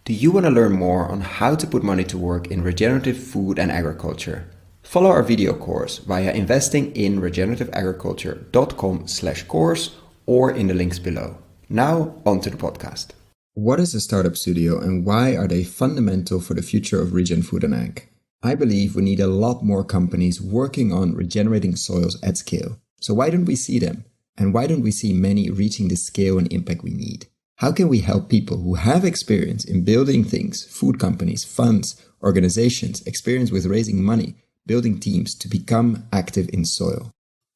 Do you want to learn more on how to put money to work in regenerative food and agriculture? Follow our video course via investinginregenerativeagriculture.com/course or in the links below. Now, on to the podcast. What is a startup studio and why are they fundamental for the future of regen food and ag? I believe we need a lot more companies working on regenerating soils at scale. So why don't we see them? And why don't we see many reaching the scale and impact we need? How can we help people who have experience in building things, food companies, funds, organizations, experience with raising money, building teams to become active in soil?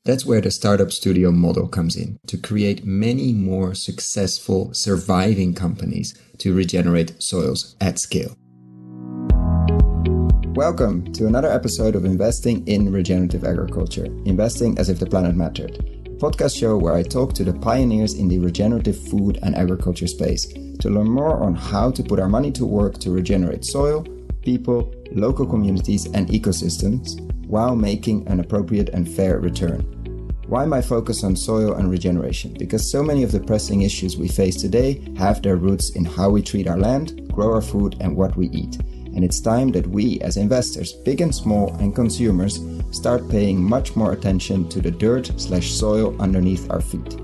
That's where the startup studio model comes in, to create many more successful, surviving companies to regenerate soils at scale. Welcome to another episode of Investing in Regenerative Agriculture, investing as if the planet mattered. A podcast show where I talk to the pioneers in the regenerative food and agriculture space to learn more on how to put our money to work to regenerate soil, people, local communities and ecosystems while making an appropriate and fair return. Why my focus on soil and regeneration? Because so many of the pressing issues we face today have their roots in how we treat our land, grow our food and what we eat. And it's time that we as investors, big and small, and consumers start paying much more attention to the dirt/soil underneath our feet.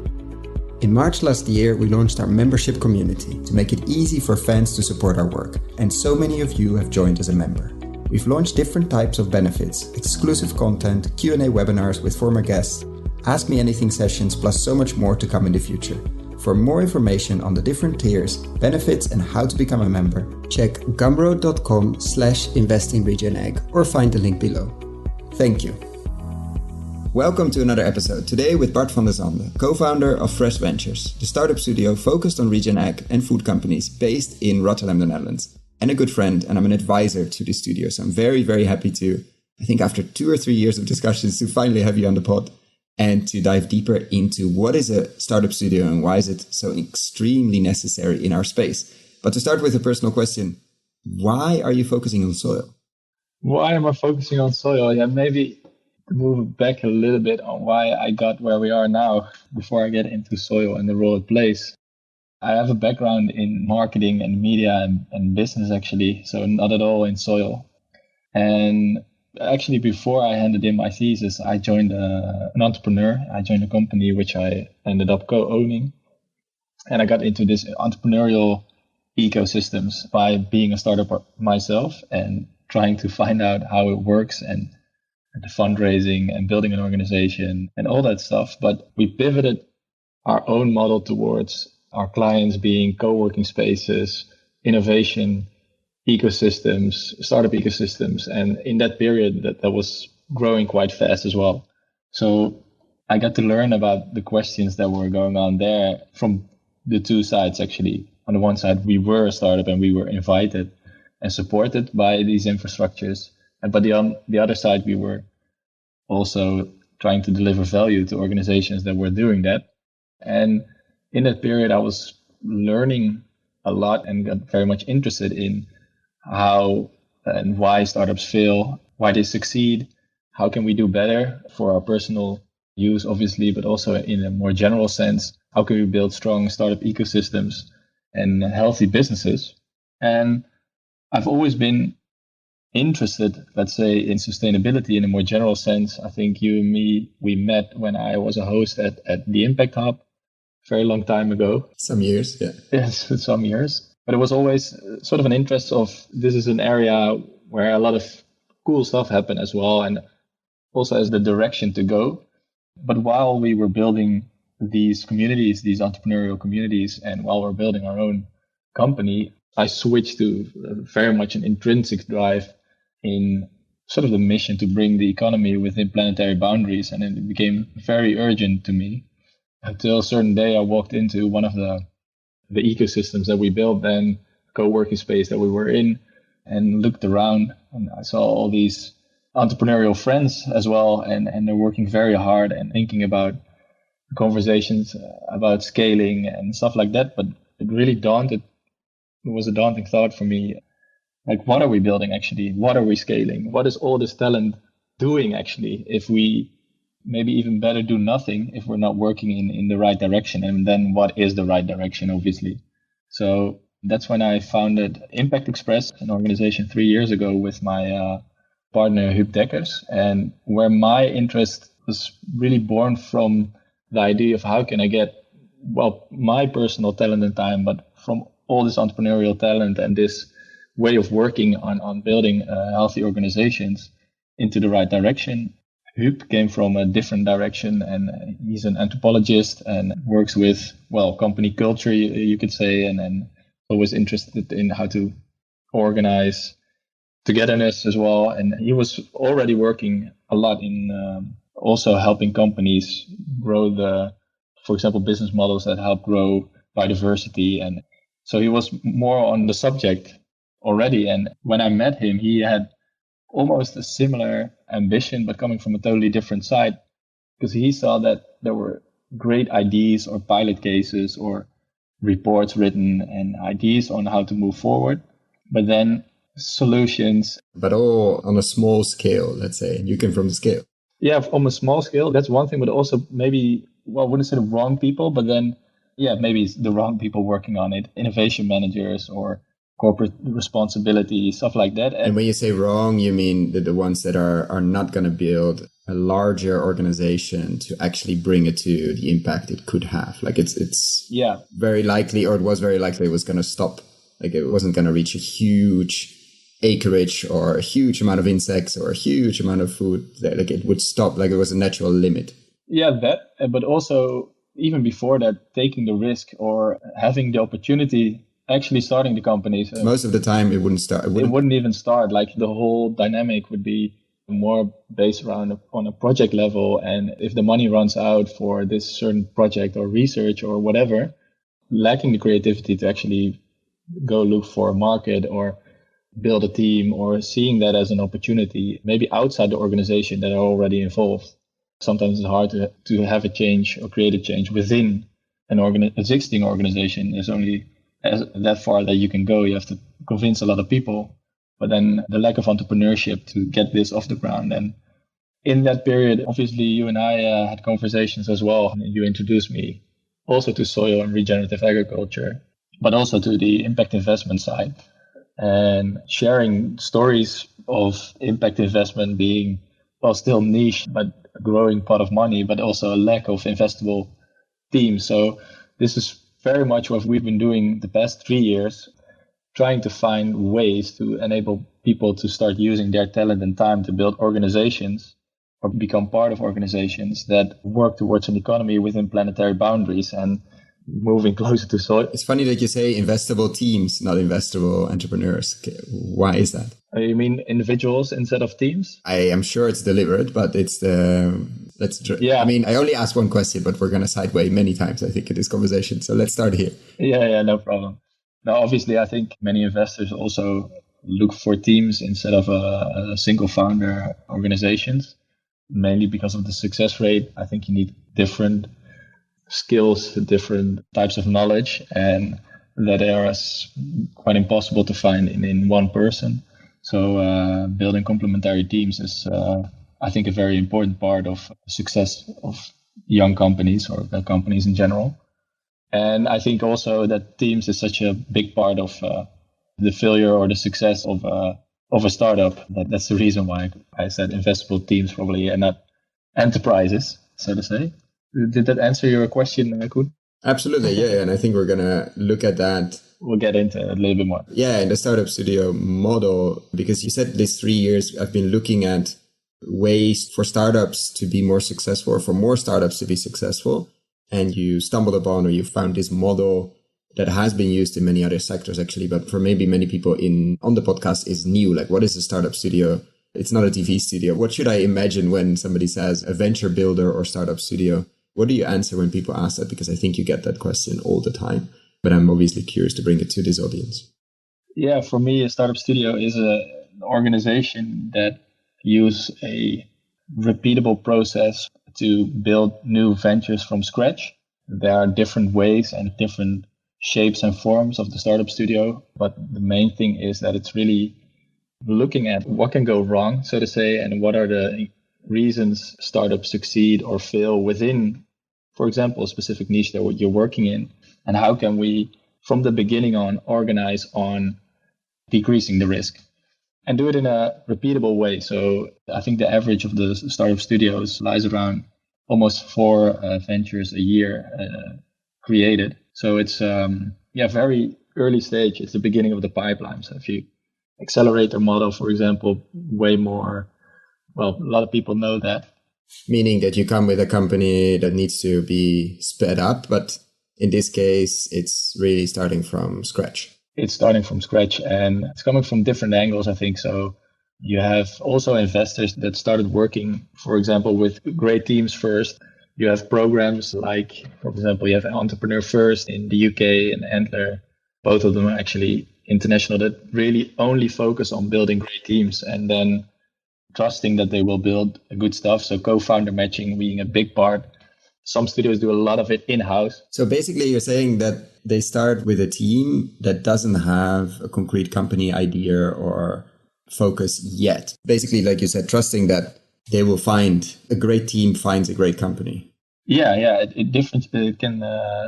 In March last year, we launched our membership community to make it easy for fans to support our work. And so many of you have joined as a member. We've launched different types of benefits, exclusive content, Q&A webinars with former guests, Ask Me Anything sessions, plus so much more to come in the future. For more information on the different tiers, benefits and how to become a member, check gumroad.com/investinregenag or find the link below. Thank you. Welcome to another episode, today with Bart van Zande, co-founder of Fresh Ventures, the startup studio focused on regen ag and food companies based in Rotterdam, the Netherlands, and a good friend, and I'm an advisor to the studio, so I'm very, very happy to, I think after 2 or 3 years of discussions, to finally have you on the pod. And to dive deeper into what is a startup studio and why is it so extremely necessary in our space. But to start with a personal question, why are you focusing on soil? Why am I focusing on soil? Yeah, maybe to move back a little bit on why I got where we are now before I get into soil and the role it plays. I have a background in marketing and media and business actually, so not at all in soil. And actually, before I handed in my thesis, I joined an entrepreneur. I joined a company which I ended up co-owning. And I got into this entrepreneurial ecosystems by being a startup myself and trying to find out how it works and the fundraising and building an organization and all that stuff. But we pivoted our own model towards our clients being co-working spaces, innovation, ecosystems, startup ecosystems. And in that period, that was growing quite fast as well. So I got to learn about the questions that were going on there from the two sides, actually. On the one side, we were a startup and we were invited and supported by these infrastructures. But on the other side, we were also trying to deliver value to organizations that were doing that. And in that period, I was learning a lot and got very much interested in how and why startups fail, why they succeed, how can we do better for our personal use, obviously, but also in a more general sense, how can we build strong startup ecosystems and healthy businesses. And I've always been interested, let's say, in sustainability in a more general sense. I think you and me, we met when I was a host at the Impact Hub, very long time ago. Some years, yeah. Yes, some years. But it was always sort of an interest of this is an area where a lot of cool stuff happened as well, and also as the direction to go. But while we were building these communities, these entrepreneurial communities, and while we're building our own company, I switched to very much an intrinsic drive in sort of the mission to bring the economy within planetary boundaries. And it became very urgent to me until a certain day I walked into one of the ecosystems that we built then, co-working space that we were in, and looked around and I saw all these entrepreneurial friends as well, and they're working very hard and thinking about conversations about scaling and stuff like that. But it really it was a daunting thought for me. Like, what are we building actually? What are we scaling? What is all this talent doing actually if we maybe even better do nothing if we're not working in the right direction? And then what is the right direction, obviously? So That's when I founded Impact Express, an organization 3 years ago with my partner Huub Dekkers, and where my interest was really born from the idea of how can I get, well, my personal talent and time, but from all this entrepreneurial talent and this way of working on building healthy organizations into the right direction. Huub came from a different direction, and he's an anthropologist and works with, well, company culture, you could say, and always interested in how to organize togetherness as well. And he was already working a lot in also helping companies grow for example, business models that help grow biodiversity. And so he was more on the subject already. And when I met him, he had almost a similar ambition, but coming from a totally different side, because he saw that there were great ideas or pilot cases or reports written and ideas on how to move forward, but then solutions. But all on a small scale, let's say. You came from the scale. Yeah, on a small scale, that's one thing, but also maybe, well, I wouldn't say the wrong people, but then, yeah, maybe it's the wrong people working on it, innovation managers or corporate responsibility, stuff like that. And when you say wrong, you mean the ones that are not going to build a larger organization to actually bring it to the impact it could have. Like it's very likely, or it was very likely it was going to stop. Like it wasn't going to reach a huge acreage or a huge amount of insects or a huge amount of food. Like it would stop, like it was a natural limit. Yeah, that, but also even before that, taking the risk or having the opportunity actually starting the companies. Most of the time it wouldn't start. It wouldn't even start. Like the whole dynamic would be more based around on a project level. And if the money runs out for this certain project or research or whatever, lacking the creativity to actually go look for a market or build a team or seeing that as an opportunity, maybe outside the organization that are already involved. Sometimes it's hard to have a change or create a change within an existing organization. There's only that far that you can go. You have to convince a lot of people, but then the lack of entrepreneurship to get this off the ground. And in that period, obviously you and I had conversations as well. You introduced me also to soil and regenerative agriculture, but also to the impact investment side, and sharing stories of impact investment being, well, still niche, but a growing pot of money, but also a lack of investable teams. So this is very much what we've been doing the past 3 years, trying to find ways to enable people to start using their talent and time to build organizations or become part of organizations that work towards an economy within planetary boundaries and moving closer to soil. It's funny that you say investable teams, not investable entrepreneurs. Okay. Why is that? You mean individuals instead of teams? I am sure it's deliberate, but it's I mean, I only asked one question, but we're going to sideway many times, I think, in this conversation. So let's start here. Yeah, no problem. Now, obviously, I think many investors also look for teams instead of a single founder organizations, mainly because of the success rate. I think you need different skills, different types of knowledge, and that are quite impossible to find in one person. So building complementary teams is, I think, a very important part of the success of young companies or companies in general. And I think also that teams is such a big part of the failure or the success of a startup. That's the reason why I said investable teams probably, and not enterprises, so to say. Did that answer your question, Koen? Absolutely, yeah. And I think we're going to look at that. We'll get into it a little bit more. Yeah, in the startup studio model, because you said these 3 years, I've been looking at ways for startups to be more successful, or for more startups to be successful. And you stumbled upon, or you found this model that has been used in many other sectors, actually, but for maybe many people on the podcast is new. Like, what is a startup studio? It's not a TV studio. What should I imagine when somebody says a venture builder or startup studio? What do you answer when people ask that? Because I think you get that question all the time, but I'm obviously curious to bring it to this audience. Yeah, for me, a startup studio is an organization that use a repeatable process to build new ventures from scratch. There are different ways and different shapes and forms of the startup studio, but the main thing is that it's really looking at what can go wrong, so to say, and what are the reasons startups succeed or fail within, for example, a specific niche that you're working in, and how can we from the beginning on organize on decreasing the risk and do it in a repeatable way. So I think the average of the startup studios lies around almost 4 ventures a year created. So it's very early stage. It's the beginning of the pipeline. So if you accelerate the model, for example, way more, well, a lot of people know that. Meaning that you come with a company that needs to be sped up, but in this case, it's really starting from scratch. It's starting from scratch and it's coming from different angles, I think. So you have also investors that started working, for example, with great teams first. You have programs like, for example, you have Entrepreneur First in the UK and Antler. Both of them are actually international, that really only focus on building great teams and then trusting that they will build good stuff. So co-founder matching being a big part. Some studios do a lot of it in-house. So basically you're saying that they start with a team that doesn't have a concrete company idea or focus yet. Basically, like you said, trusting that they will find a great team finds a great company. Yeah. It can.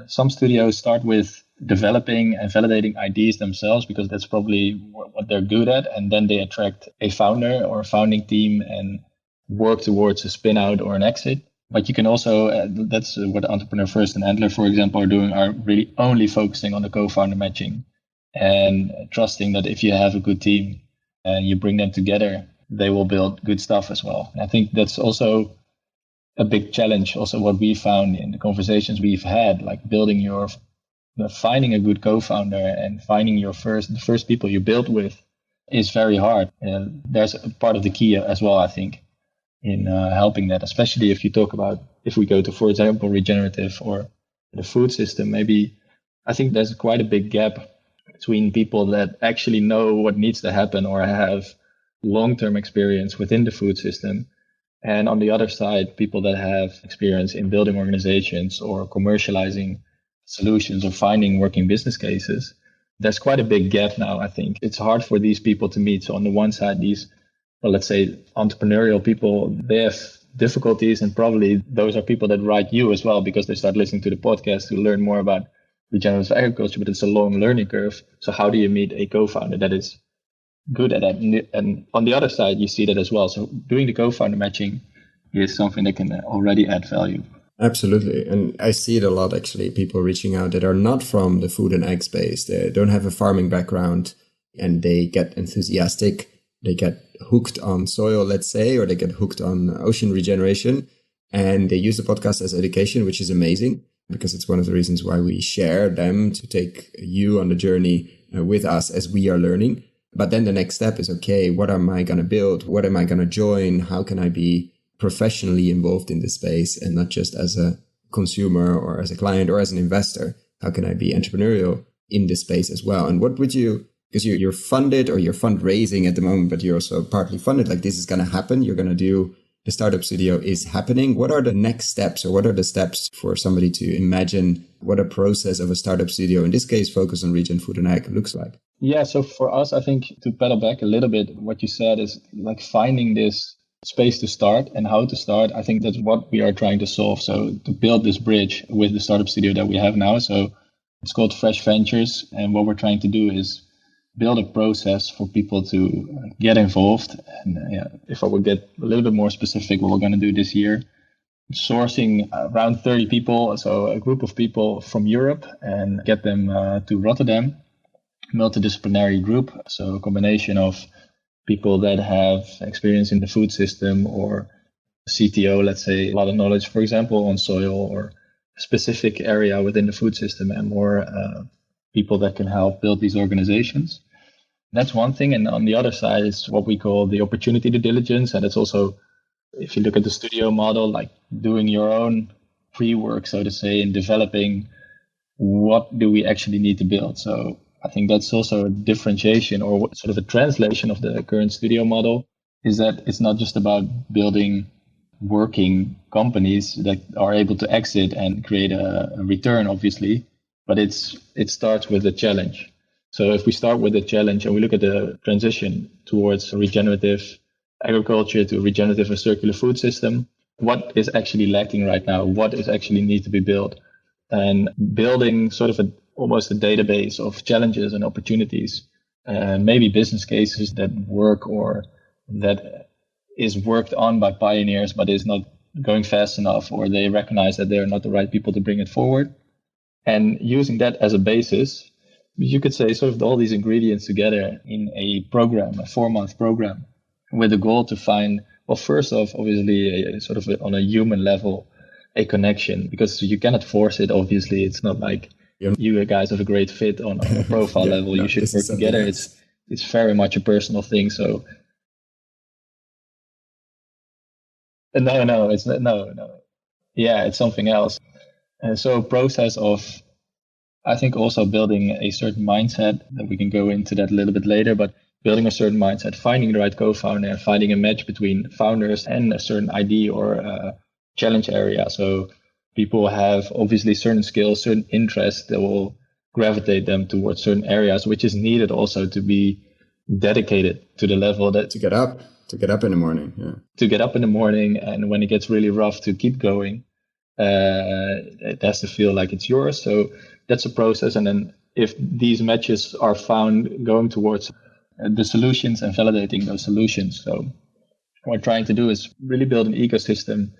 Some studios start with developing and validating ideas themselves because that's probably what they're good at, and then they attract a founder or a founding team and work towards a spin out or an exit. But you can also, that's what Entrepreneur First and Antler, for example, are doing, are really only focusing on the co-founder matching and trusting that if you have a good team and you bring them together, they will build good stuff as well. And I think that's also a big challenge. Also what we found in the conversations we've had, like finding a good co-founder and finding the first people you build with is very hard. And there's a part of the key as well, I think, in helping that, especially if you talk about, if we go to, for example, regenerative or the food system, maybe I think there's quite a big gap between people that actually know what needs to happen or have long-term experience within the food system. And on the other side, people that have experience in building organizations or commercializing solutions or finding working business cases. There's quite a big gap now, I think. It's hard for these people to meet. So on the one side, these, well, let's say entrepreneurial people, they have difficulties, and probably those are people that write you as well because they start listening to the podcast to learn more about regenerative agriculture, but it's a long learning curve. So how do you meet a co-founder that is good at that? And on the other side, you see that as well. So doing the co-founder matching is something that can already add value. Absolutely. And I see it a lot, actually, people reaching out that are not from the food and ag space. They don't have a farming background and they get enthusiastic. They get hooked on soil, let's say, or they get hooked on ocean regeneration. And they use the podcast as education, which is amazing because it's one of the reasons why we share them, to take you on the journey with us as we are learning. But then the next step is, okay, what am I going to build? What am I going to join? How can I be professionally involved in this space and not just as a consumer or as a client or as an investor? How can I be entrepreneurial in this space as well? And what would you, because you're funded or you're fundraising at the moment, but you're also partly funded, like this is going to happen. You're going to do, the startup studio is happening. What are the next steps, or what are the steps for somebody to imagine what a process of a startup studio, in this case, focus on regen, food and ag, looks like? Yeah. So for us, I think to pedal back a little bit, what you said is like finding this space to start and how to start. I think that's what we are trying to solve. So to build this bridge with the startup studio that we have now. So it's called Fresh Ventures. And what we're trying to do is build a process for people to get involved. And if I would get a little bit more specific, what we're going to do this year, sourcing around 30 people, so a group of people from Europe, and get them to Rotterdam, multidisciplinary group. So a combination of people that have experience in the food system or CTO, let's say, a lot of knowledge, for example, on soil or a specific area within the food system, and more people that can help build these organizations. That's one thing. And on the other side is what we call the opportunity due diligence. And it's also, if you look at the studio model, like doing your own pre-work, so to say, in developing what do we actually need to build. So I think that's also a differentiation, or sort of a translation of the current studio model, is that it's not just about building working companies that are able to exit and create a return, obviously, but it starts with a challenge. So if we start with a challenge and we look at the transition towards regenerative agriculture to regenerative and circular food system, what is actually lacking right now? What is actually need to be built? And building sort of almost a database of challenges and opportunities, maybe business cases that work or that is worked on by pioneers, but is not going fast enough, or they recognize that they're not the right people to bring it forward. And using that as a basis, you could say sort of all these ingredients together in a program, a 4-month program, with the goal to find, well, first off, obviously, on a human level, a connection, because you cannot force it. Obviously, it's not like you guys have a great fit on a profile level. You should work together. It's very much a personal thing. So no, it's not, no. Yeah, it's something else. And so process of, I think, also building a certain mindset, that we can go into that a little bit later, but building a certain mindset, finding the right co-founder, finding a match between founders and a certain ID or challenge area. So people have obviously certain skills, certain interests that will gravitate them towards certain areas, which is needed also to be dedicated to the level that to get up in the morning. Yeah. To get up in the morning, and when it gets really rough, to keep going. It has to feel like it's yours. So that's a process. And then if these matches are found, going towards the solutions and validating those solutions. So what we're trying to do is really build an ecosystem,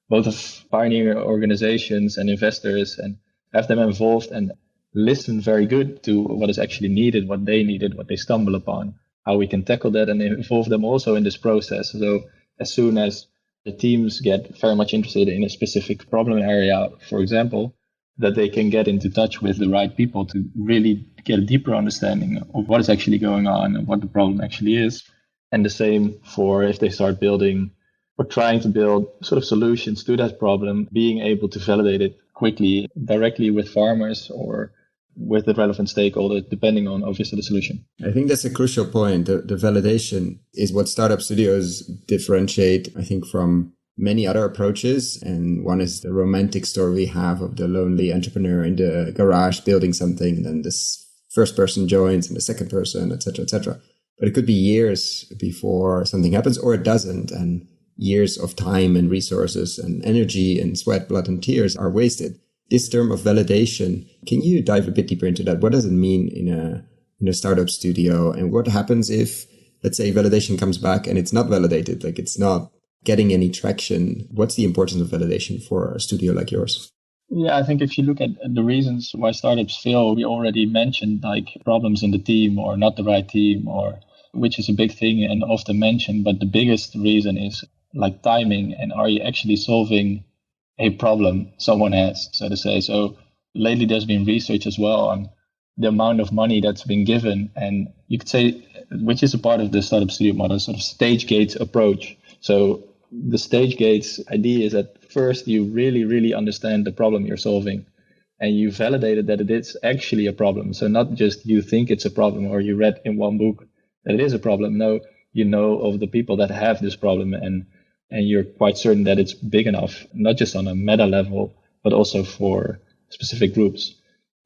both of pioneer organizations and investors, and have them involved and listen very good to what is actually needed, what they stumble upon, how we can tackle that, and involve them also in this process. So as soon as the teams get very much interested in a specific problem area, for example, that they can get into touch with the right people to really get a deeper understanding of what is actually going on and what the problem actually is. And the same for if they start building or trying to build sort of solutions to that problem, being able to validate it quickly, directly with farmers or with the relevant stakeholders, depending on obviously the solution. I think that's a crucial point. The validation is what startup studios differentiate, I think, from many other approaches. And one is the romantic story we have of the lonely entrepreneur in the garage building something, and then this first person joins and the second person, et cetera, et cetera. But it could be years before something happens, or it doesn't. And years of time and resources and energy and sweat, blood and tears are wasted. This term of validation, can you dive a bit deeper into that? What does it mean in a startup studio? And what happens if, let's say, validation comes back and it's not validated, like it's not getting any traction? What's the importance of validation for a studio like yours? Yeah, I think if you look at the reasons why startups fail, we already mentioned like problems in the team or not the right team, or which is a big thing and often mentioned. But the biggest reason is like timing, and are you actually solving a problem someone has, so to say. So lately there's been research as well on the amount of money that's been given, and you could say, which is a part of the startup studio model, sort of stage gates approach. So the stage gates idea is that first you really, really understand the problem you're solving, and you validated that it is actually a problem. So not just you think it's a problem or you read in one book that it is a problem. No, you know of the people that have this problem, and you're quite certain that it's big enough, not just on a meta level, but also for specific groups.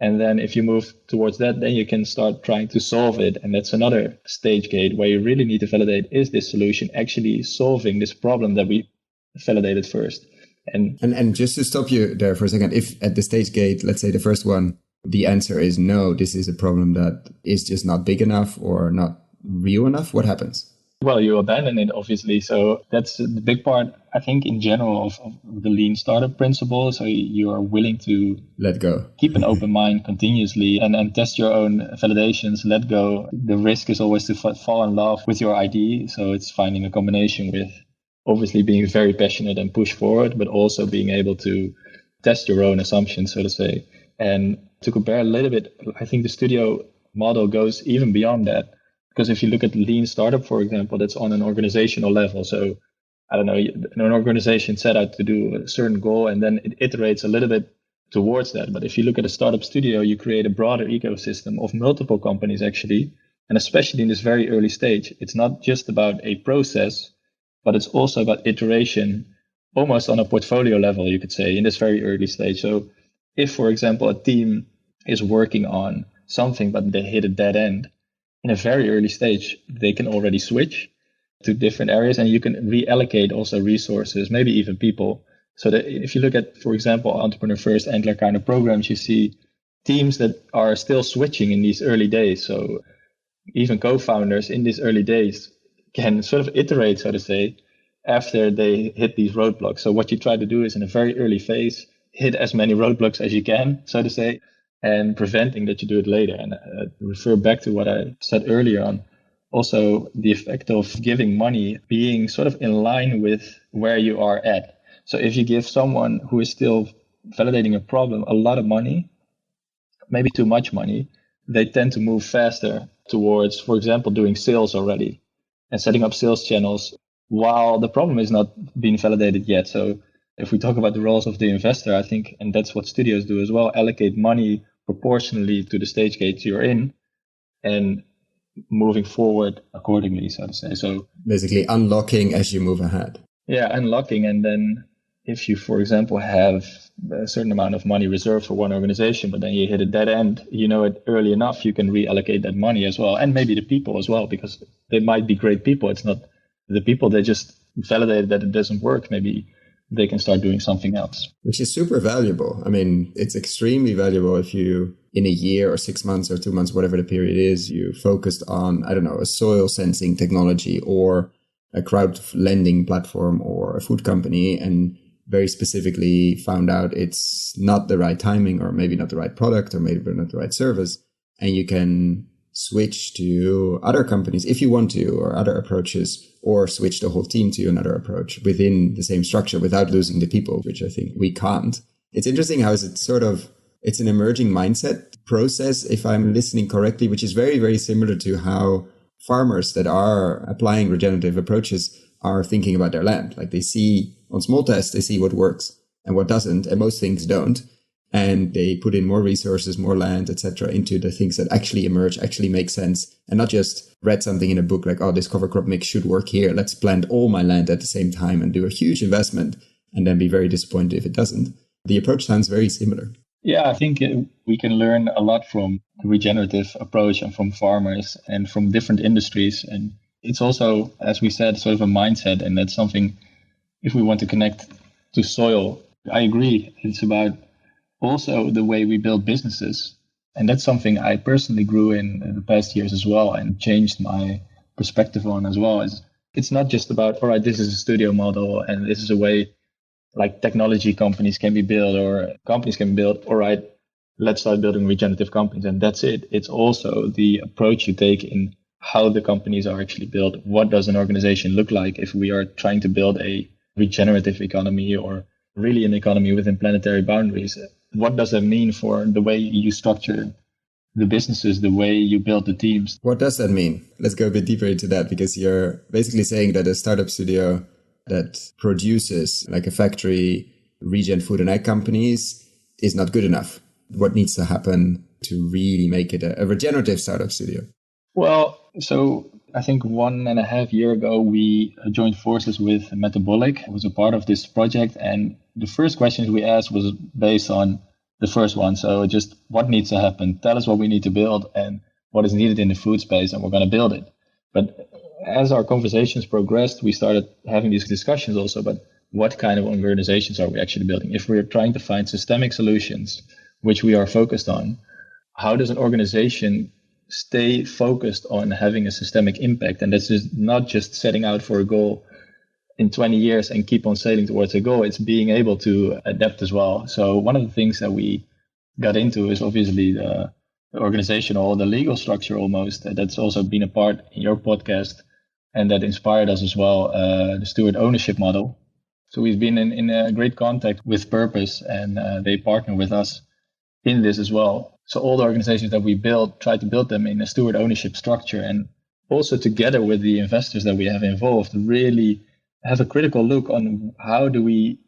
And then if you move towards that, then you can start trying to solve it. And that's another stage gate where you really need to validate, is this solution actually solving this problem that we validated first? And just to stop you there for a second, if at the stage gate, let's say the first one, the answer is no, this is a problem that is just not big enough or not real enough, what happens? Well, you abandon it, obviously. So that's the big part, I think, in general of the lean startup principle. So you are willing to let go, keep an open mind continuously and test your own validations, let go. The risk is always to fall in love with your idea. So it's finding a combination with obviously being very passionate and push forward, but also being able to test your own assumptions, so to say. And to compare a little bit, I think the studio model goes even beyond that. Because if you look at lean startup, for example, that's on an organizational level. So, I don't know, an organization set out to do a certain goal and then it iterates a little bit towards that. But if you look at a startup studio, you create a broader ecosystem of multiple companies, actually. And especially in this very early stage, it's not just about a process, but it's also about iteration, almost on a portfolio level, you could say, in this very early stage. So if, for example, a team is working on something, but they hit a dead end, in a very early stage, they can already switch to different areas, and you can reallocate also resources, maybe even people. So that if you look at, for example, Entrepreneur First, Antler kind of programs, you see teams that are still switching in these early days. So even co-founders in these early days can sort of iterate, so to say, after they hit these roadblocks. So what you try to do is in a very early phase, hit as many roadblocks as you can, so to say, and preventing that you do it later. And refer back to what I said earlier on, also the effect of giving money being sort of in line with where you are at. So if you give someone who is still validating a problem a lot of money, maybe too much money, they tend to move faster towards, for example, doing sales already and setting up sales channels while the problem is not being validated yet. So if we talk about the roles of the investor, I think, and that's what studios do as well, allocate money proportionally to the stage gates you're in and moving forward accordingly, so to say. So basically unlocking as you move ahead. Yeah, unlocking. And then if you, for example, have a certain amount of money reserved for one organization, but then you hit a dead end, you know it early enough, you can reallocate that money as well. And maybe the people as well, because they might be great people. It's not the people, they just validated that it doesn't work. Maybe they can start doing something else. Which is super valuable. I mean, it's extremely valuable if you, in a year or 6 months or 2 months, whatever the period is, you focused on, I don't know, a soil sensing technology or a crowd lending platform or a food company, and very specifically found out it's not the right timing or maybe not the right product or maybe not the right service. And you can switch to other companies if you want to, or other approaches, or switch the whole team to another approach within the same structure without losing the people, which I think we can't. It's interesting how it's an emerging mindset process, if I'm listening correctly, which is very, very similar to how farmers that are applying regenerative approaches are thinking about their land. Like they see on small tests, they see what works and what doesn't, and most things don't. And they put in more resources, more land, etc., into the things that actually emerge, actually make sense, and not just read something in a book like, oh, this cover crop mix should work here. Let's plant all my land at the same time and do a huge investment and then be very disappointed if it doesn't. The approach sounds very similar. Yeah, I think we can learn a lot from the regenerative approach and from farmers and from different industries. And it's also, as we said, sort of a mindset. And that's something, if we want to connect to soil, I agree. It's about also the way we build businesses. And that's something I personally grew in the past years as well and changed my perspective on as well. It's not just about, all right, this is a studio model and this is a way like technology companies can be built or companies can be built. All right, let's start building regenerative companies. And that's it. It's also the approach you take in how the companies are actually built. What does an organization look like if we are trying to build a regenerative economy or really an economy within planetary boundaries? What does that mean for the way you structure the businesses, the way you build the teams? What does that mean? Let's go a bit deeper into that, because you're basically saying that a startup studio that produces like a factory, regen food and ag companies is not good enough. What needs to happen to really make it a regenerative startup studio? Well, so I think 1.5 years ago, we joined forces with Metabolic. I was a part of this project. And the first questions we asked was based on the first one. So just what needs to happen? Tell us what we need to build and what is needed in the food space, and we're going to build it. But as our conversations progressed, we started having these discussions also about what kind of organizations are we actually building? If we're trying to find systemic solutions, which we are focused on, how does an organization stay focused on having a systemic impact? And that's just not just setting out for a goal in 20 years and keep on sailing towards a goal. It's being able to adapt as well. So one of the things that we got into is obviously the organizational, the legal structure almost. That's also been a part in your podcast. And that inspired us as well, the steward ownership model. So we've been in a great contact with Purpose, and they partner with us in this as well. So all the organizations that we build, try to build them in a steward ownership structure, and also together with the investors that we have involved, really have a critical look on how do we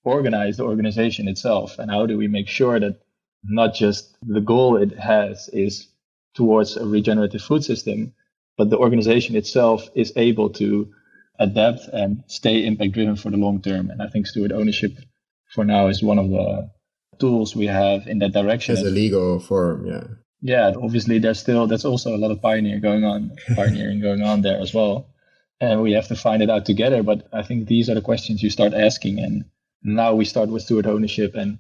organize the organization itself, and how do we make sure that not just the goal it has is towards a regenerative food system, but the organization itself is able to adapt and stay impact driven for the long term. And I think steward ownership for now is one of the tools we have in that direction. As a legal form, yeah. Yeah, obviously there's also a lot of pioneering going on there as well. And we have to find it out together. But I think these are the questions you start asking. And now we start with steward ownership. And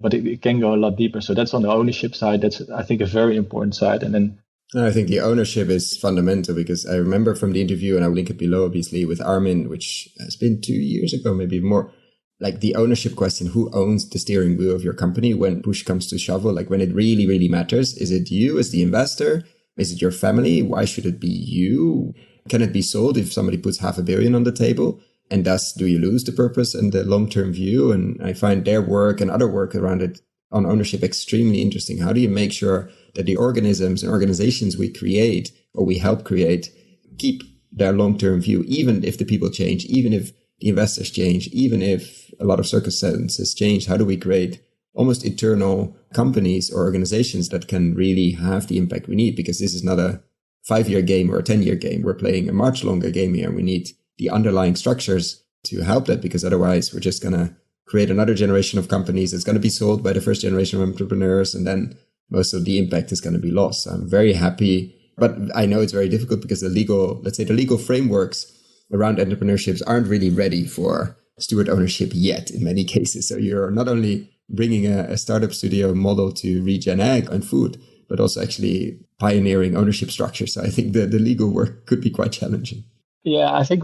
but it can go a lot deeper. So that's on the ownership side. That's, I think, a very important side. And then I think the ownership is fundamental, because I remember from the interview, and I'll link it below, obviously, with Armin, which has been 2 years ago, maybe more, like the ownership question: who owns the steering wheel of your company when push comes to shovel? Like when it really, really matters, is it you as the investor? Is it your family? Why should it be you? Can it be sold if somebody puts $500 million on the table? And thus, do you lose the purpose and the long-term view? And I find their work and other work around it on ownership extremely interesting. How do you make sure that the organisms and organizations we create or we help create keep their long-term view, even if the people change, even if the investors change, even if a lot of circumstances change? How do we create almost eternal companies or organizations that can really have the impact we need? Because this is not a 5-year game or a 10-year game. We're playing a much longer game here. We need the underlying structures to help that, because otherwise we're just going to create another generation of companies that's going to be sold by the first generation of entrepreneurs, and then most of the impact is going to be lost. So I'm very happy, but I know it's very difficult because the legal frameworks around entrepreneurships aren't really ready for steward ownership yet in many cases. So you're not only bringing a startup studio model to Regen Ag and Food, but also actually pioneering ownership structures. So I think the legal work could be quite challenging. Yeah, I think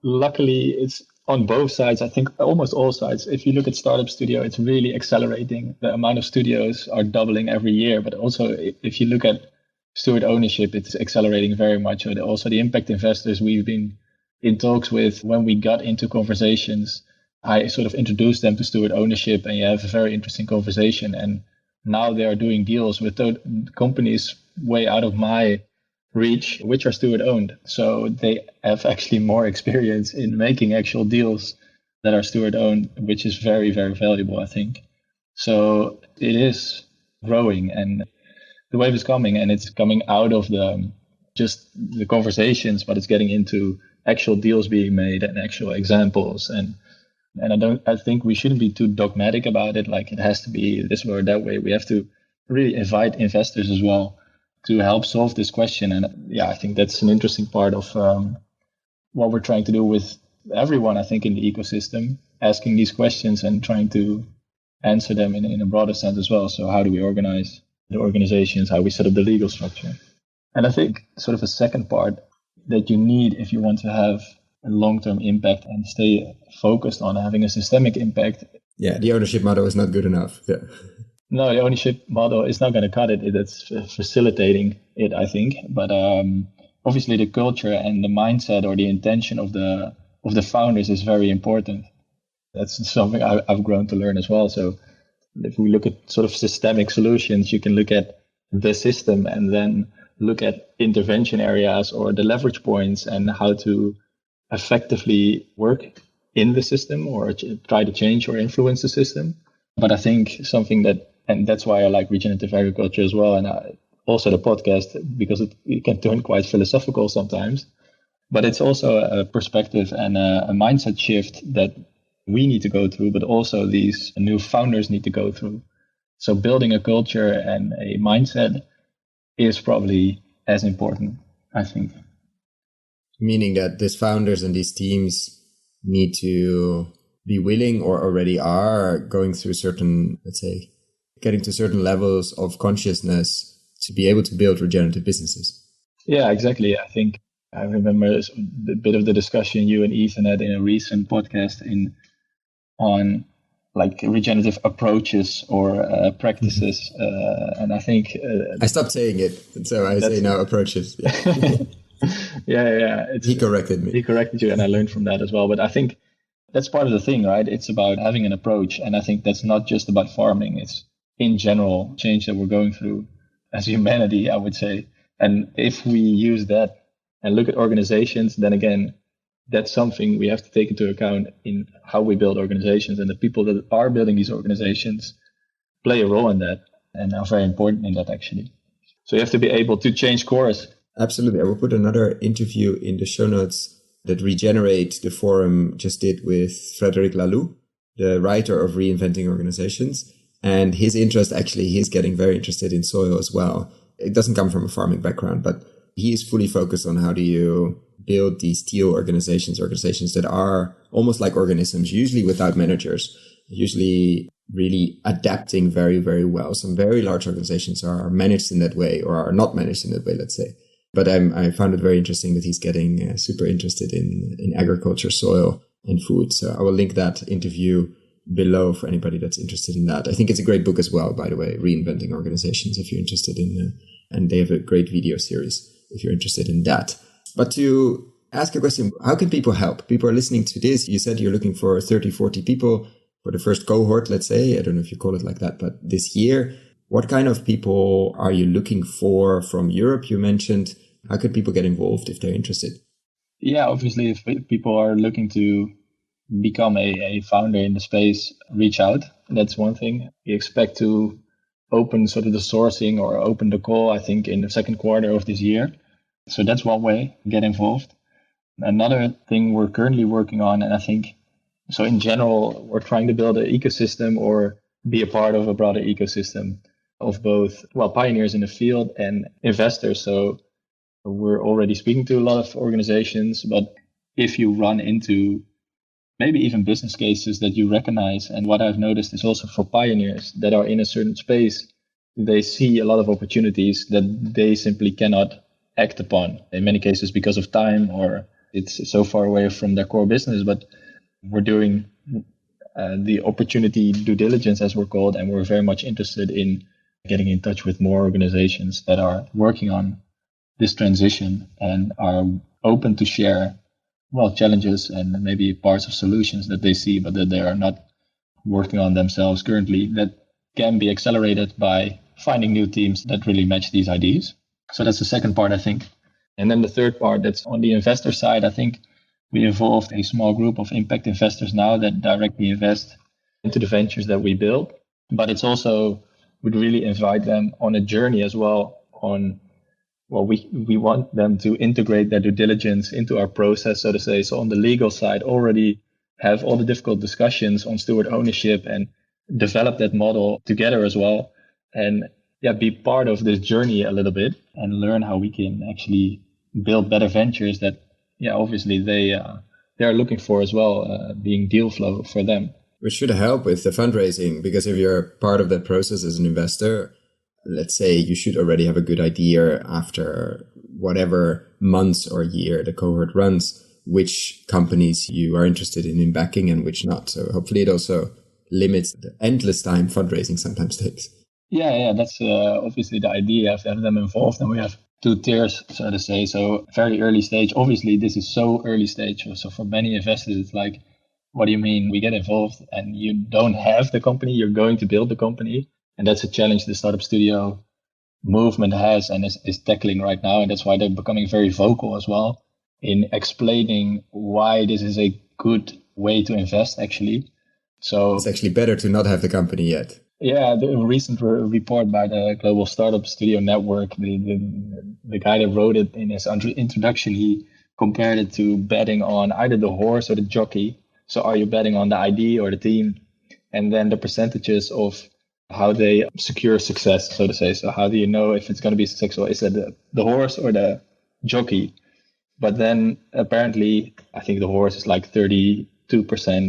luckily it's on both sides. I think almost all sides. If you look at Startup Studio, it's really accelerating. The amount of studios are doubling every year. But also, if you look at steward ownership, it's accelerating very much. Also, the impact investors we've been in talks with, when we got into conversations, I sort of introduced them to steward ownership, and you have a very interesting conversation. And now they are doing deals with companies way out of my reach, which are steward owned. So they have actually more experience in making actual deals that are steward owned, which is very, very valuable, I think. So it is growing, and the wave is coming, and it's coming out of just the conversations, but it's getting into actual deals being made and actual examples. And I think we shouldn't be too dogmatic about it. Like it has to be this way or that way. We have to really invite investors as well to help solve this question. And yeah, I think that's an interesting part of what we're trying to do with everyone, I think, in the ecosystem, asking these questions and trying to answer them in a broader sense as well. So how do we organize the organizations, how we set up the legal structure? And I think sort of a second part that you need if you want to have a long-term impact and stay focused on having a systemic impact. Yeah, the ownership model is not good enough. Yeah. No, the ownership model is not going to cut it. It's facilitating it, I think. But obviously, the culture and the mindset or the intention of the founders is very important. That's something I've grown to learn as well. So if we look at sort of systemic solutions, you can look at the system and then look at intervention areas or the leverage points and how to effectively work in the system or try to change or influence the system. But I think something and that's why I like regenerative agriculture as well. And also the podcast, because it can turn quite philosophical sometimes. But it's also a perspective and a mindset shift that we need to go through, but also these new founders need to go through. So building a culture and a mindset is probably as important, I think. Meaning that these founders and these teams need to be willing, or already are going through certain, let's say, getting to certain levels of consciousness to be able to build regenerative businesses. Yeah, exactly. I think I remember a bit of the discussion you and Ethan had in a recent podcast on like regenerative approaches or practices. And I think... I stopped saying it, so I say now approaches. Yeah. yeah. He corrected me. He corrected you, and I learned from that as well. But I think that's part of the thing, right? It's about having an approach. And I think that's not just about farming. It's in general change that we're going through as humanity, I would say. And if we use that and look at organizations, then again, that's something we have to take into account in how we build organizations. And the people that are building these organizations play a role in that and are very important in that, actually. So you have to be able to change course. Absolutely. I will put another interview in the show notes that Regenerate, the forum, just did with Frédéric Laloux, the writer of Reinventing Organizations. And his interest, actually, he's getting very interested in soil as well. It doesn't come from a farming background, but he is fully focused on how do you build these teal organizations that are almost like organisms, usually without managers, usually really adapting very, very well. Some very large organizations are managed in that way or are not managed in that way, let's say. But I found it very interesting that he's getting super interested in agriculture, soil and food. So I will link that interview below for anybody that's interested in that. I think it's a great book as well, by the way, Reinventing Organizations, if you're interested in, and they have a great video series if you're interested in that. But to ask a question, how can people help? People are listening to this. You said you're looking for 30, 40 people for the first cohort, let's say. I don't know if you call it like that, but this year, what kind of people are you looking for from Europe? You mentioned, how could people get involved if they're interested? Yeah, obviously, if people are looking to become a founder in the space, reach out. That's one thing. We expect to open sort of the sourcing or open the call, I think, in the second quarter of this year. So that's one way, get involved. Another thing we're currently working on, and I think, so in general, we're trying to build an ecosystem or be a part of a broader ecosystem of both, well, pioneers in the field and investors. So we're already speaking to a lot of organizations, but if you run into maybe even business cases that you recognize, and what I've noticed is also for pioneers that are in a certain space, they see a lot of opportunities that they simply cannot act upon, in many cases because of time or it's so far away from their core business. But we're doing the opportunity due diligence, as we're called, and we're very much interested in getting in touch with more organizations that are working on this transition and are open to share, well, challenges and maybe parts of solutions that they see, but that they are not working on themselves currently, that can be accelerated by finding new teams that really match these ideas. So that's the second part, I think. And then the third part, that's on the investor side. I think we involved a small group of impact investors now that directly invest into the ventures that we build. But it's also, we'd really invite them on a journey as well on, well, we want them to integrate their due diligence into our process, so to say. So on the legal side, already have all the difficult discussions on steward ownership and develop that model together as well. And be part of this journey a little bit and learn how we can actually build better ventures that, obviously they are looking for as well, being deal flow for them. Which should help with the fundraising, because if you're part of that process as an investor, let's say you should already have a good idea after whatever months or year the cohort runs, which companies you are interested in backing and which not. So hopefully it also limits the endless time fundraising sometimes takes. Yeah, that's obviously the idea, to have them involved. And we have two tiers, so to say. So very early stage. Obviously, this is so early stage. So for many investors, it's like, what do you mean we get involved and you don't have the company? You're going to build the company. And that's a challenge the startup studio movement has and is tackling right now. And that's why they're becoming very vocal as well in explaining why this is a good way to invest, actually. So it's actually better to not have the company yet. Yeah, the recent report by the Global Startup Studio Network, the guy that wrote it in his introduction, he compared it to betting on either the horse or the jockey. So are you betting on the ID or the team? And then the percentages of how they secure success, so to say. So how do you know if it's going to be successful? Is it the horse or the jockey? But then apparently, I think the horse is like 32%.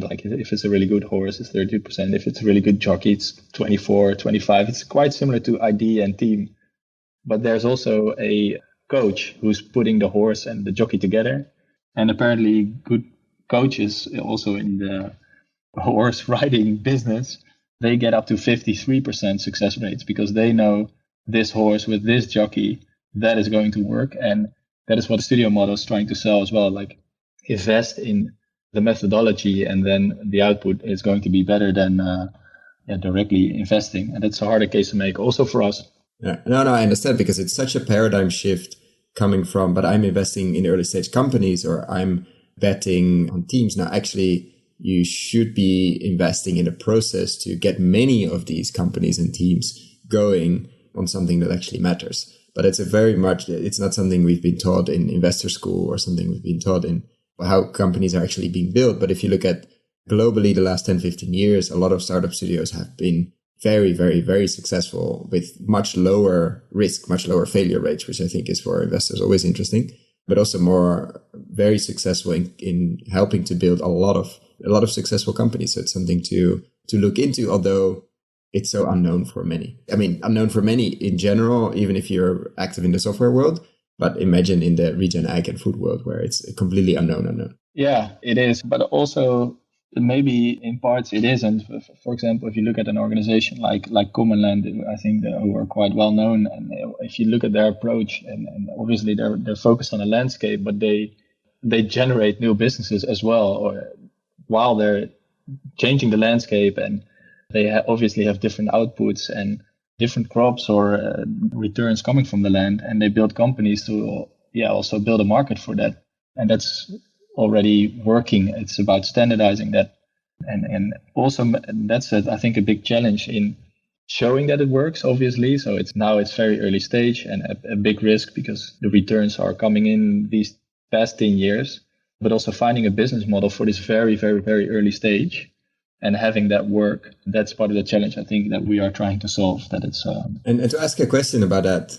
Like if it's a really good horse, it's 32%. If it's a really good jockey, it's 24, 25. It's quite similar to ID and team. But there's also a coach who's putting the horse and the jockey together. And apparently good coaches also in the horse riding business, they get up to 53% success rates because they know this horse with this jockey, that is going to work. And that is what the studio model is trying to sell as well. Like invest in the methodology and then the output is going to be better than directly investing. And that's a harder case to make also for us. Yeah, no, I understand, because it's such a paradigm shift coming from, but I'm investing in early stage companies or I'm betting on teams. Now, actually, you should be investing in a process to get many of these companies and teams going on something that actually matters. But it's not something we've been taught in investor school or something we've been taught in how companies are actually being built. But if you look at globally the last 10, 15 years, a lot of startup studios have been very, very, very successful with much lower risk, much lower failure rates, which I think is for investors always interesting, but also very successful in helping to build a lot of successful companies. So it's something to to look into, although it's so unknown for many. I mean, unknown for many in general, even if you're active in the software world, but imagine in the regen ag and food world where it's completely unknown. Yeah, it is. But also maybe in parts it isn't. For example, if you look at an organization like Commonland, I think who are quite well known. And if you look at their approach, and obviously they're focused on the landscape, but they generate new businesses as well, or while they're changing the landscape, and they obviously have different outputs and different crops or returns coming from the land, and they build companies to also build a market for that, and that's already working. It's about standardizing that, and also that's I think a big challenge in showing that it works, obviously. So it's very early stage and a big risk because the returns are coming in these past 10 years, but also finding a business model for this very, very, very early stage and having that work. That's part of the challenge I think that we are trying to solve. That it's and to ask a question about that,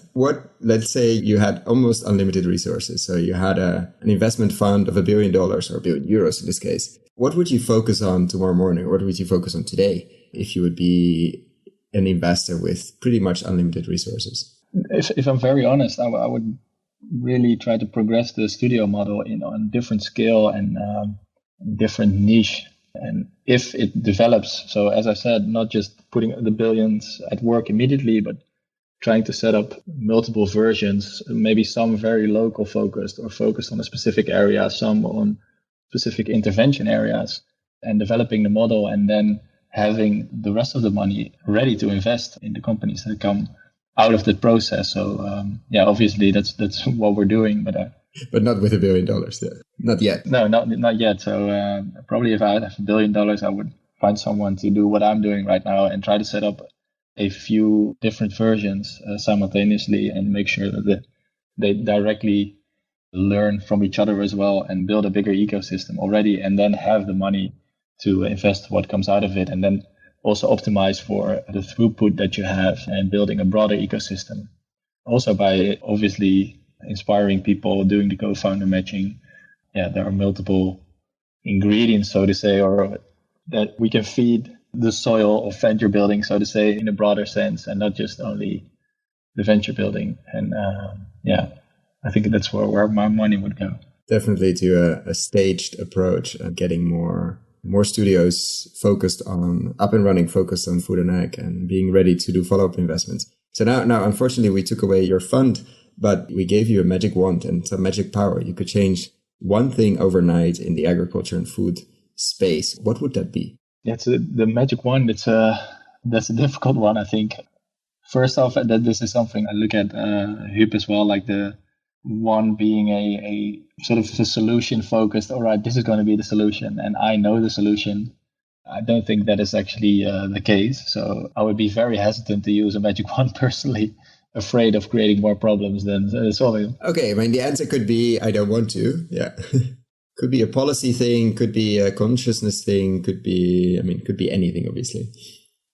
let's say you had almost unlimited resources. So you had an investment fund of $1 billion or €1 billion in this case. What would you focus on tomorrow morning? Or what would you focus on today if you would be an investor with pretty much unlimited resources? If I'm very honest, I would really try to progress the studio model on different scale and different niche. And if it develops, so as I said, not just putting the billions at work immediately, but trying to set up multiple versions, maybe some very local focused or focused on a specific area, some on specific intervention areas, and developing the model and then having the rest of the money ready to invest in the companies that come out of that process. So obviously that's what we're doing, but not with $1 billion. Not yet. No, not yet. So probably if I had $1 billion, I would find someone to do what I'm doing right now and try to set up a few different versions simultaneously and make sure that they directly learn from each other as well and build a bigger ecosystem already, and then have the money to invest what comes out of it, and then also optimize for the throughput that you have and building a broader ecosystem. Also by obviously inspiring people, doing the co-founder matching. Yeah, there are multiple ingredients, so to say, or that we can feed the soil of venture building, so to say, in a broader sense, and not just only the venture building. And I think that's where my money would go. Definitely to a staged approach and getting more studios focused on up and running, focused on food and ag, and being ready to do follow-up investments. So now, unfortunately, we took away your fund, but we gave you a magic wand and some magic power. You could change one thing overnight in the agriculture and food space. What would that be? Yeah, the magic wand. That's a difficult one, I think. First off, that this is something I look at Huub as well, like the one being a sort of a solution focused. All right, this is going to be the solution, and I know the solution. I don't think that is actually the case. So I would be very hesitant to use a magic wand personally, afraid of creating more problems than solving them. Okay, I mean, the answer could be, I don't want to. Yeah. Could be a policy thing, could be a consciousness thing, could be anything, obviously.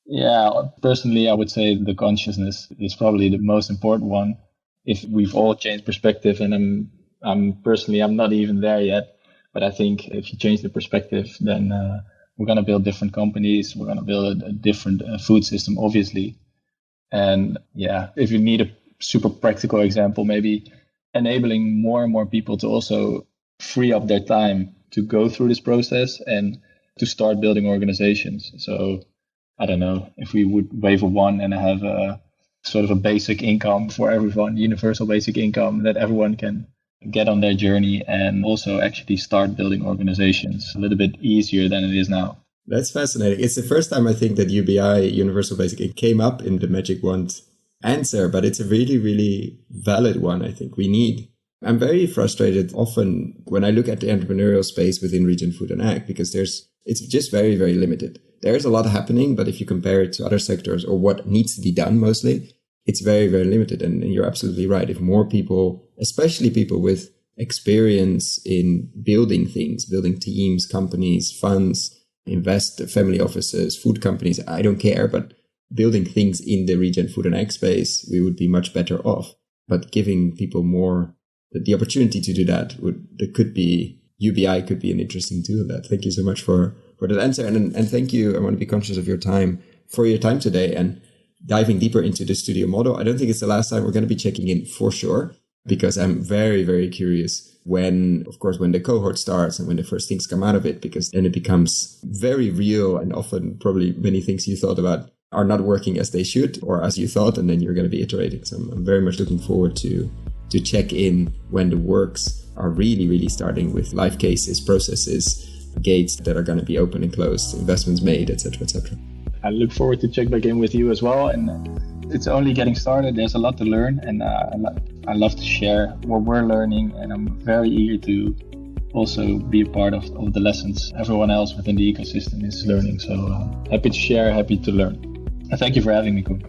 Yeah, personally, I would say the consciousness is probably the most important one. If we've all changed perspective, and I'm not even there yet, but I think if you change the perspective, then we're going to build different companies. We're going to build a different food system, obviously. And yeah, if you need a super practical example, maybe enabling more and more people to also free up their time to go through this process and to start building organizations. So I don't know, if we would wave a wand and have a sort of a basic income for everyone, universal basic income that everyone can get on their journey and also actually start building organizations a little bit easier than it is now. That's fascinating. It's the first time I think that UBI, Universal Basic Income, came up in the magic wand answer, but it's a really, really valid one. I think I'm very frustrated often when I look at the entrepreneurial space within Regen Food and Ag, because it's just very, very limited. There's a lot happening, but if you compare it to other sectors or what needs to be done mostly, it's very, very limited. And you're absolutely right. If more people, especially people with experience in building things, building teams, companies, funds, invest family offices, food companies, I don't care, but building things in the Regen Food and Ag space, we would be much better off. But giving people more the opportunity to do that UBI could be an interesting tool of that. Thank you so much for that answer. And thank you. I want to be conscious of your time today and diving deeper into the studio model. I don't think it's the last time we're going to be checking in for sure, because I'm very, very curious when the cohort starts and when the first things come out of it, because then it becomes very real, and often probably many things you thought about are not working as they should or as you thought, and then you're going to be iterating. So I'm very much looking forward to check in when the works are really, really starting with live cases, processes, gates that are going to be open and closed, investments made, etc., etc. I look forward to check back in with you as well. And it's only getting started. There's a lot to learn, and I love to share what we're learning. And I'm very eager to also be a part of the lessons everyone else within the ecosystem is learning. So happy to share, happy to learn. And thank you for having me, Koen.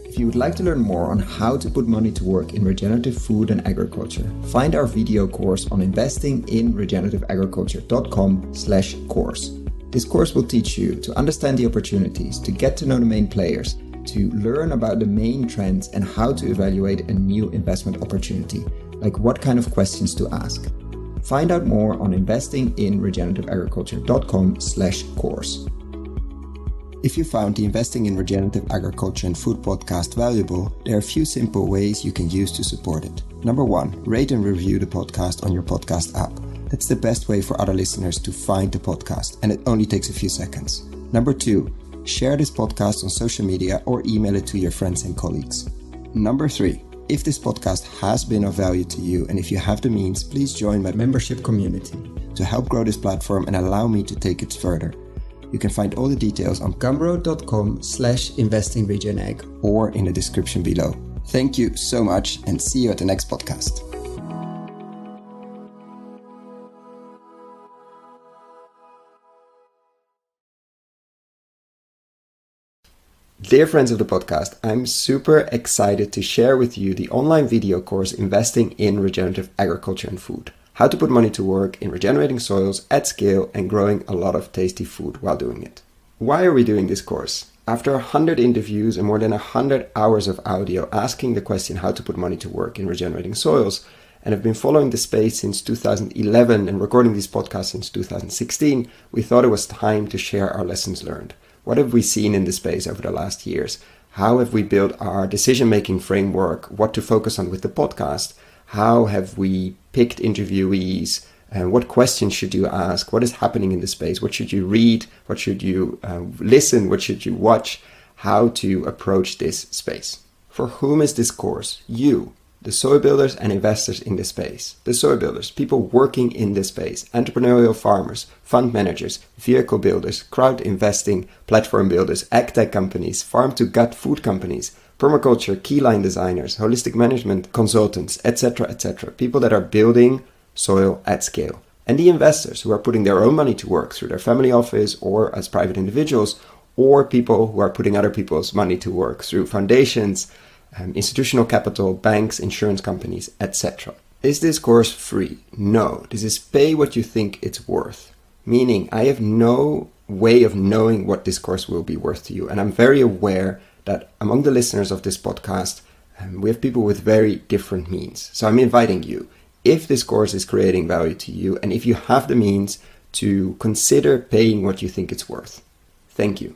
If you would like to learn more on how to put money to work in regenerative food and agriculture, find our video course on investinginregenerativeagriculture.com/course. This course will teach you to understand the opportunities, to get to know the main players, to learn about the main trends and how to evaluate a new investment opportunity, like what kind of questions to ask. Find out more on investinginregenerativeagriculture.com/course. If you found the Investing in Regenerative Agriculture and Food podcast valuable, there are a few simple ways you can use to support it. Number 1, rate and review the podcast on your podcast app. That's the best way for other listeners to find the podcast, and it only takes a few seconds. Number 2, share this podcast on social media or email it to your friends and colleagues. Number 3, if this podcast has been of value to you and if you have the means, please join my membership community to help grow this platform and allow me to take it further. You can find all the details on gumroad.com/investingregenag or in the description below. Thank you so much, and see you at the next podcast. Dear friends of the podcast, I'm super excited to share with you the online video course Investing in Regenerative Agriculture and Food. How to put money to work in regenerating soils at scale and growing a lot of tasty food while doing it. Why are we doing this course? After 100 interviews and more than 100 hours of audio asking the question how to put money to work in regenerating soils, and have been following the space since 2011 and recording these podcasts since 2016, we thought it was time to share our lessons learned. What have we seen in the space over the last years? How have we built our decision-making framework? What to focus on with the podcast? How have we picked interviewees? What questions should you ask? What is happening in the space? What should you read? What should you listen? What should you watch? How to approach this space? For whom is this course? You, the soil builders and investors in this space. The soil builders, people working in this space, entrepreneurial farmers, fund managers, vehicle builders, crowd investing, platform builders, agtech companies, farm-to-gut food companies, permaculture, keyline designers, holistic management consultants, etc., etc. People that are building soil at scale. And the investors who are putting their own money to work through their family office or as private individuals, or people who are putting other people's money to work through foundations, institutional capital, banks, insurance companies, etc. Is this course free? No. This is pay what you think it's worth. Meaning, I have no way of knowing what this course will be worth to you. And I'm very aware that among the listeners of this podcast, we have people with very different means. So I'm inviting you, if this course is creating value to you, and if you have the means, to consider paying what you think it's worth. Thank you.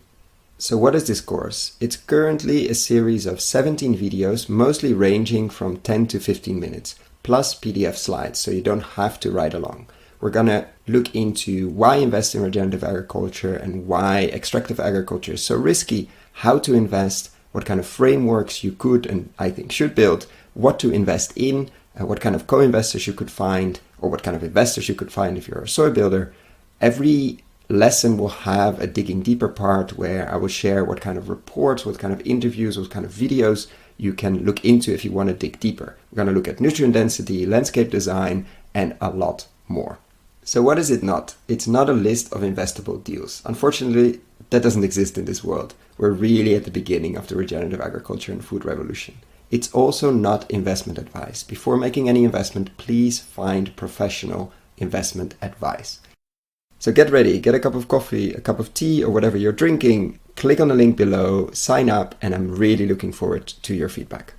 So what is this course? It's currently a series of 17 videos, mostly ranging from 10 to 15 minutes, plus PDF slides, so you don't have to ride along. We're going to look into why invest in regenerative agriculture and why extractive agriculture is so risky, how to invest, what kind of frameworks you could and I think should build, what to invest in, what kind of co-investors you could find, or what kind of investors you could find if you're a soil builder. Every lesson will have a digging deeper part where I will share what kind of reports, what kind of interviews, what kind of videos you can look into if you want to dig deeper. We're going to look at nutrient density, landscape design, and a lot more. So what is it not? It's not a list of investable deals. Unfortunately, that doesn't exist in this world. We're really at the beginning of the regenerative agriculture and food revolution. It's also not investment advice. Before making any investment, please find professional investment advice. So get ready, get a cup of coffee, a cup of tea, or whatever you're drinking. Click on the link below, sign up, and I'm really looking forward to your feedback.